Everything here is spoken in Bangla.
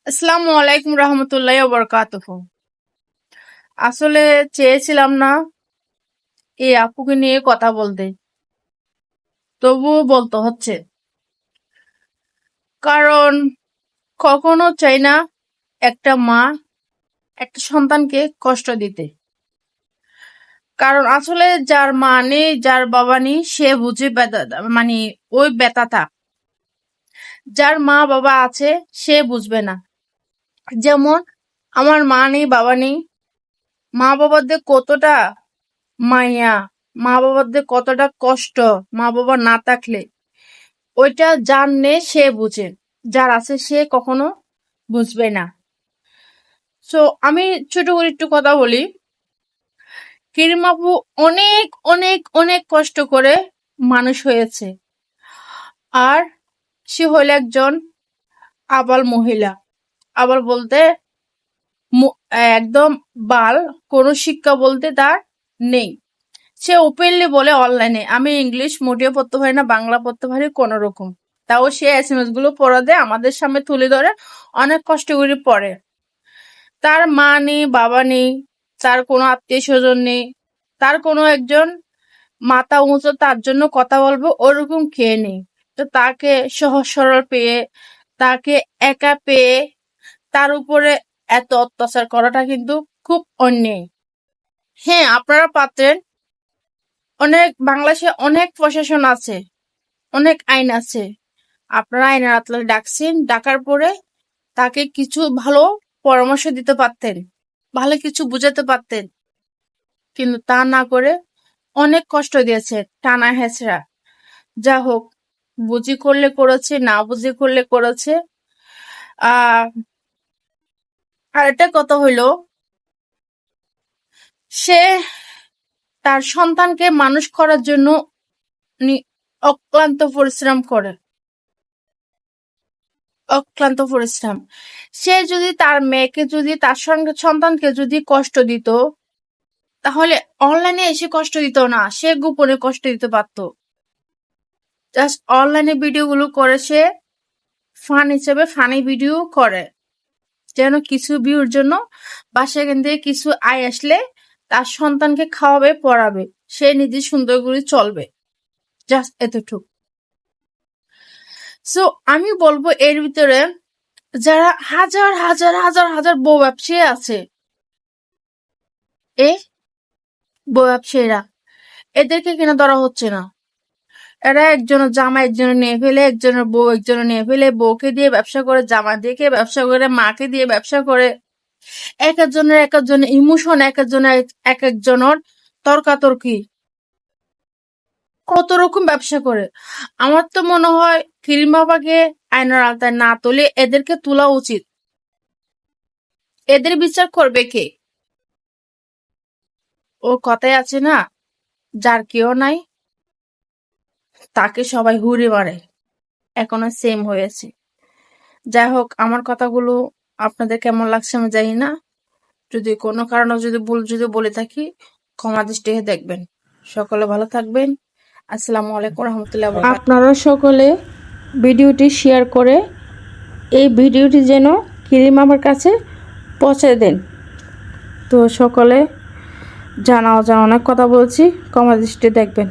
আসসালামু আলাইকুম রহমতুল্লাহ বরকাতুহু। আসলে চেয়েছিলাম না এই আপুকে নিয়ে কথা বলতে, তবুও বলতে হচ্ছে। কারণ কখনো চাই না একটা মা একটা সন্তানকে কষ্ট দিতে। কারণ আসলে যার মা নেই, যার বাবা নেই, সে বুঝে ব্যথা, মানে ওই ব্যথাটা। যার মা বাবা আছে সে বুঝবে না। যেমন আমার মা নেই, বাবা নেই, মা বাবাদের কতটা মায়া, মা বাবাদের কতটা কষ্ট মা বাবা না থাকলে, ওইটা যার নেই সে বুঝে, যার আছে সে কখনো বুঝবে না। সো আমি ছোট করে একটু কথা বলি। কিরিম আপু অনেক অনেক অনেক কষ্ট করে মানুষ হয়েছে, আর সে হইল একজন আবাল মহিলা। আবার বলতে একদম বাল, কোনো শিক্ষা বলতে তার নেই। সে ওপেনলি বলে অনলাইনে আমি ইংলিশ মোটেও পড়তে পারি না, বাংলা পড়তে পারি কোন রকম। তাও সে এসএমএস গুলো পড়া দেয়, আমাদের সামনে তুলে ধরে, অনেক কষ্ট করে পড়ে। তার মা নেই, বাবা নেই, তার কোনো আত্মীয় স্বজন নেই, তার কোনো একজন মাথা উঁচু তার জন্য কথা বলবে ওরকম খেয়ে নেই। তো তাকে সহজ সরল পেয়ে, তাকে একা পেয়ে তার উপরে এত অত্যাচার করাটা কিন্তু খুব অন্যায়। হ্যাঁ, আপনারা পাচ্ছেন, বাংলাদেশে অনেক প্রশাসন আছে, অনেক আইন আছে। আপনারা আইনের আদালতে ডাকছেন, ডাকার পরে তাকে কিছু ভালো পরামর্শ দিতে পারতেন, ভালো কিছু বুঝাতে পারতেন, কিন্তু তা না করে অনেক কষ্ট দিয়েছে, টানা হেঁচড়া। যা হোক, বুঝি করলে করেছে, না বুঝি করলে করেছে। আহ আর একটা কথা হইলো, সে তার সন্তানকে মানুষ করার জন্য অক্লান্ত পরিশ্রম করে, অক্লান্ত পরিশ্রম। সে যদি তার মেয়েকে, যদি তার সঙ্গে সন্তানকে যদি কষ্ট দিত, তাহলে অনলাইনে এসে কষ্ট দিত না, সে গোপনে কষ্ট দিতে পারত। জাস্ট অনলাইনে ভিডিও গুলো করে সে ফান হিসেবে ফানি ভিডিও করে, যেন কিছু ভিউর জন্য বা সেখান থেকে কিছু আয় আসলে তার সন্তানকে খাওয়াবে, পড়াবে, সে নিজে সুন্দর করে চলবে, জাস্ট এতটুক। সো আমি বলবো এর ভিতরে যারা হাজার হাজার হাজার হাজার বউ ব্যবসায়ী আছে, এই বউ ব্যবসায়ীরা, এদেরকে কেন ধরা হচ্ছে না? এরা একজনের জামা একজনে নিয়ে ফেলে, একজনের বউ একজনে নিয়ে ফেলে, বউকে দিয়ে ব্যবসা করে, জামা দিয়ে ব্যবসা করে, মাকে দিয়ে ব্যবসা করে। এক একজনের ইমোশন, এক একজনের তর্কাতর্কি, কত রকম ব্যবসা করে। আমার তো মনে হয় কিরিম বাবাকে আইনের আওতায় না তুলে এদেরকে তোলা উচিত। এদের বিচার করবে কে? ওর কথাই আছে না, যার কেউ নাই তাকে সবাই হুড়ে মারে, এখনো সেম হয়েছে। যাই হোক, আমার কথাগুলো আপনাদের কেমন লাগছে আমি জানি না। যদি কোনো কারণে যদি ভুল যদি বলে থাকি, ক্ষমা দৃষ্টিতে দেখবেন। সকলে ভালো থাকবেন। আসসালামু আলাইকুম রহমতুল্লাহ। আপনারা সকলে ভিডিওটি শেয়ার করে এই ভিডিওটি যেন কিরিম আমার কাছে পৌঁছে দেন। তো সকলে জানা অজানা অনেক কথা বলছি, ক্ষমা দৃষ্টিতে দেখবেন।